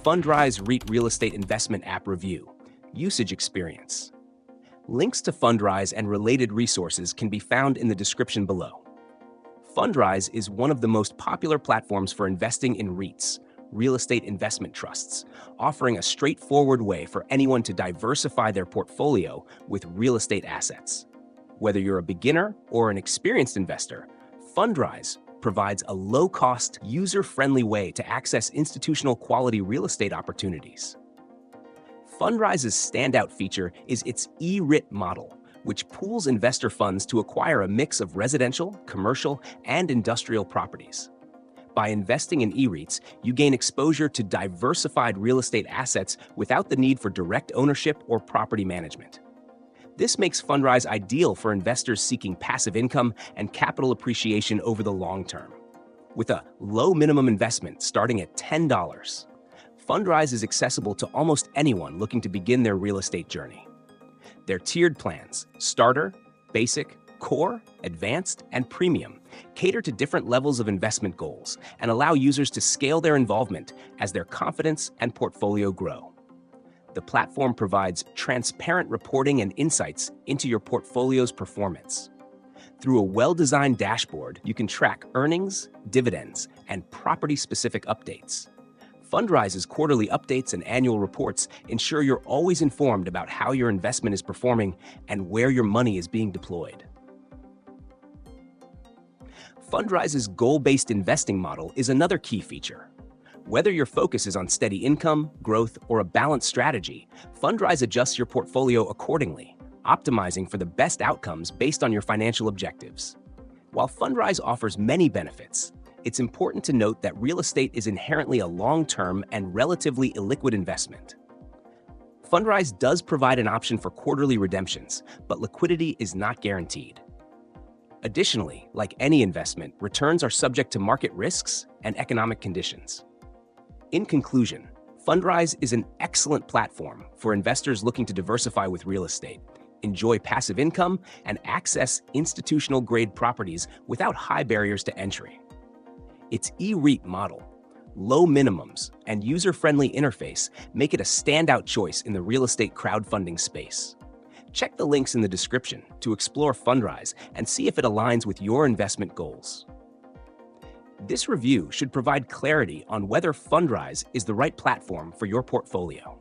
Fundrise REIT Real Estate Investment App Review, Usage Experience. Links to Fundrise and related resources can be found in the description below. Fundrise is one of the most popular platforms for investing in REITs, real estate investment trusts, offering a straightforward way for anyone to diversify their portfolio with real estate assets. Whether you're a beginner or an experienced investor, Fundrise provides a low-cost, user-friendly way to access institutional quality real estate opportunities. Fundrise's standout feature is its REIT model, which pools investor funds to acquire a mix of residential, commercial, and industrial properties. By investing in REITs, you gain exposure to diversified real estate assets without the need for direct ownership or property management. This makes Fundrise ideal for investors seeking passive income and capital appreciation over the long term. With a low minimum investment starting at $10, Fundrise is accessible to almost anyone looking to begin their real estate journey. Their tiered plans, Starter, Basic, Core, Advanced, and Premium, cater to different levels of investment goals and allow users to scale their involvement as their confidence and portfolio grow. The platform provides transparent reporting and insights into your portfolio's performance. Through a well-designed dashboard, you can track earnings, dividends, and property-specific updates. Fundrise's quarterly updates and annual reports ensure you're always informed about how your investment is performing and where your money is being deployed. Fundrise's goal-based investing model is another key feature. Whether your focus is on steady income, growth, or a balanced strategy, Fundrise adjusts your portfolio accordingly, optimizing for the best outcomes based on your financial objectives. While Fundrise offers many benefits, it's important to note that real estate is inherently a long-term and relatively illiquid investment. Fundrise does provide an option for quarterly redemptions, but liquidity is not guaranteed. Additionally, like any investment, returns are subject to market risks and economic conditions. In conclusion, Fundrise is an excellent platform for investors looking to diversify with real estate, enjoy passive income, and access institutional-grade properties without high barriers to entry. Its REIT model, low minimums, and user-friendly interface make it a standout choice in the real estate crowdfunding space. Check the links in the description to explore Fundrise and see if it aligns with your investment goals. This review should provide clarity on whether Fundrise is the right platform for your portfolio.